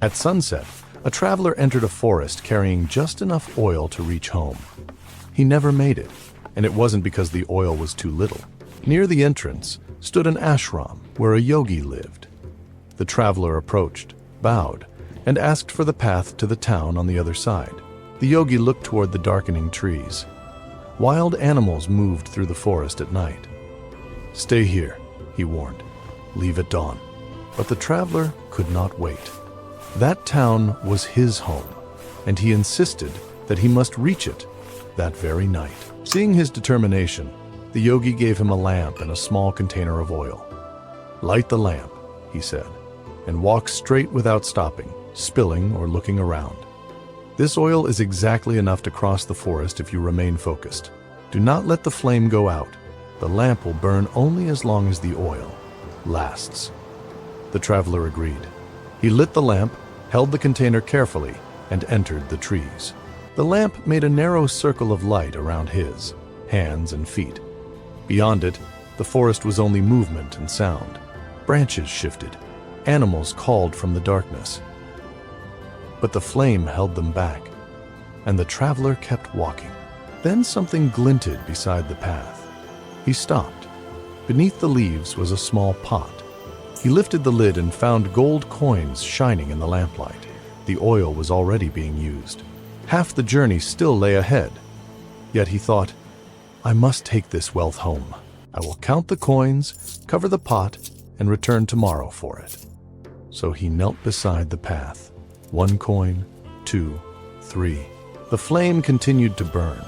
At sunset, a traveler entered a forest carrying just enough oil to reach home. He never made it, and it wasn't because the oil was too little. Near the entrance stood an ashram where a yogi lived. The traveler approached, bowed, and asked for the path to the town on the other side. The yogi looked toward the darkening trees. Wild animals moved through the forest at night. "Stay here," he warned. "Leave at dawn." But the traveler could not wait. That town was his home, and he insisted that he must reach it that very night. Seeing his determination, the yogi gave him a lamp and a small container of oil. "Light the lamp," he said, "and walk straight without stopping, spilling, or looking around. This oil is exactly enough to cross the forest if you remain focused. Do not let the flame go out. The lamp will burn only as long as the oil lasts." The traveler agreed. He lit the lamp, held the container carefully, and entered the trees. The lamp made a narrow circle of light around his hands and feet. Beyond it, the forest was only movement and sound. Branches shifted. Animals called from the darkness. But the flame held them back, and the traveler kept walking. Then something glinted beside the path. He stopped. Beneath the leaves was a small pot. He lifted the lid and found gold coins shining in the lamplight. The oil was already being used. Half the journey still lay ahead. Yet he thought, "I must take this wealth home. I will count the coins, cover the pot, and return tomorrow for it." So he knelt beside the path. 1 coin, 2, 3. The flame continued to burn.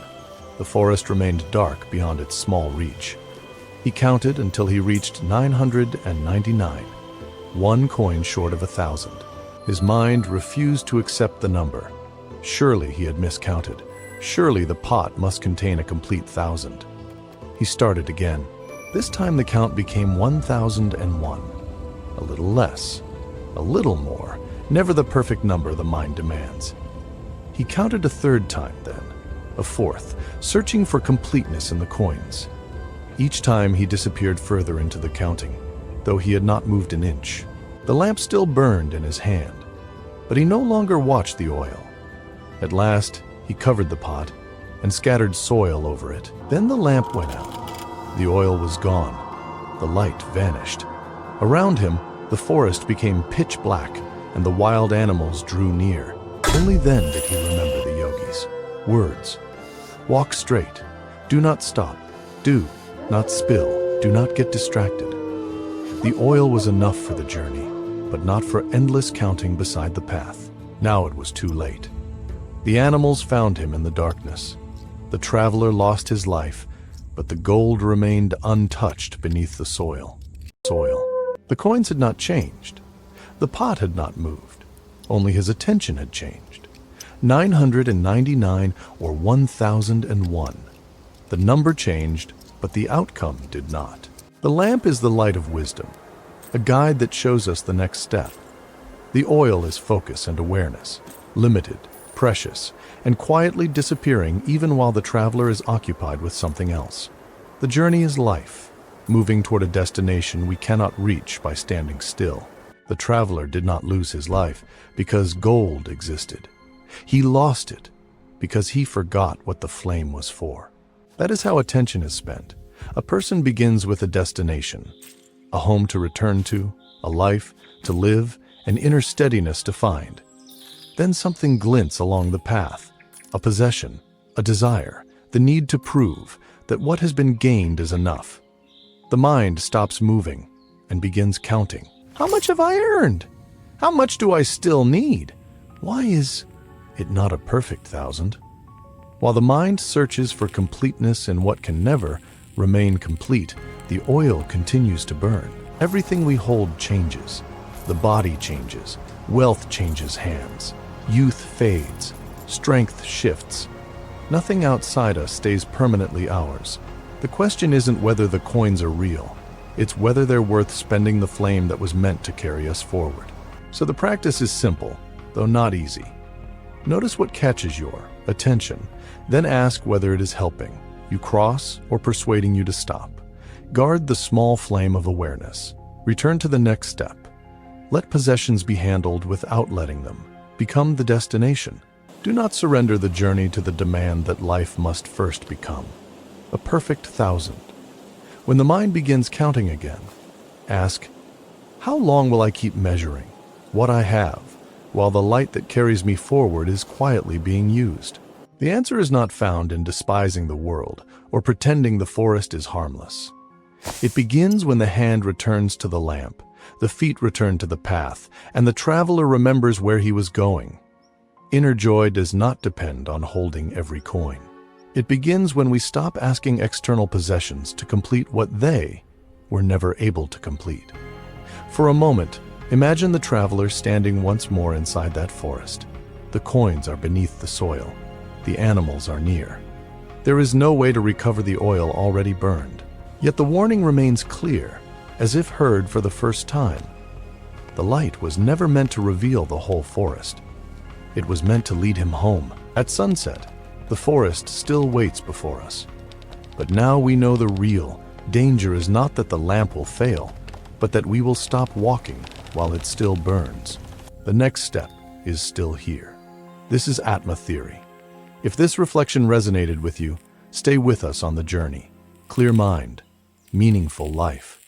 The forest remained dark beyond its small reach. He counted until he reached 999, 1 coin short of 1,000. His mind refused to accept the number. Surely he had miscounted. Surely the pot must contain a complete 1,000. He started again. This time the count became 1,001. A little less, a little more, never the perfect number the mind demands. He counted a 3rd time then, a 4th, searching for completeness in the coins. Each time he disappeared further into the counting, though he had not moved an inch. The lamp still burned in his hand, but he no longer watched the oil. At last, he covered the pot and scattered soil over it. Then the lamp went out. The oil was gone. The light vanished. Around him, the forest became pitch black, and the wild animals drew near. Only then did he remember the yogi's words. "Walk straight. Do not stop. Do not spill. Do not get distracted." The oil was enough for the journey, but not for endless counting beside the path. Now it was too late. The animals found him in the darkness. The traveler lost his life, but the gold remained untouched beneath the soil. The coins had not changed. The pot had not moved. Only his attention had changed. 999 or 1,001. The number changed, but the outcome did not. The lamp is the light of wisdom, a guide that shows us the next step. The oil is focus and awareness, limited, precious, and quietly disappearing even while the traveler is occupied with something else. The journey is life, moving toward a destination we cannot reach by standing still. The traveler did not lose his life because gold existed. He lost it because he forgot what the flame was for. That is how attention is spent. A person begins with a destination, a home to return to, a life to live, an inner steadiness to find. Then something glints along the path, a possession, a desire, the need to prove that what has been gained is enough. The mind stops moving and begins counting. How much have I earned? How much do I still need? Why is it not a perfect 1,000? While the mind searches for completeness in what can never remain complete, the oil continues to burn. Everything we hold changes. The body changes. Wealth changes hands. Youth fades. Strength shifts. Nothing outside us stays permanently ours. The question isn't whether the coins are real. It's whether they're worth spending the flame that was meant to carry us forward. So the practice is simple, though not easy. Notice what catches your attention, then ask whether it is helping you cross or persuading you to stop. Guard the small flame of awareness. Return to the next step. Let possessions be handled without letting them become the destination. Do not surrender the journey to the demand that life must first become a perfect 1,000. When the mind begins counting again, ask, how long will I keep measuring what I have while the light that carries me forward is quietly being used? The answer is not found in despising the world or pretending the forest is harmless. It begins when the hand returns to the lamp, the feet return to the path, and the traveler remembers where he was going. Inner joy does not depend on holding every coin. It begins when we stop asking external possessions to complete what they were never able to complete. For a moment, imagine the traveler standing once more inside that forest. The coins are beneath the soil. The animals are near. There is no way to recover the oil already burned. Yet the warning remains clear, as if heard for the first time. The light was never meant to reveal the whole forest. It was meant to lead him home. At sunset, the forest still waits before us. But now we know the real danger is not that the lamp will fail, but that we will stop walking while it still burns. The next step is still here. This is Atma Theory. If this reflection resonated with you, stay with us on the journey. Clear mind, meaningful life.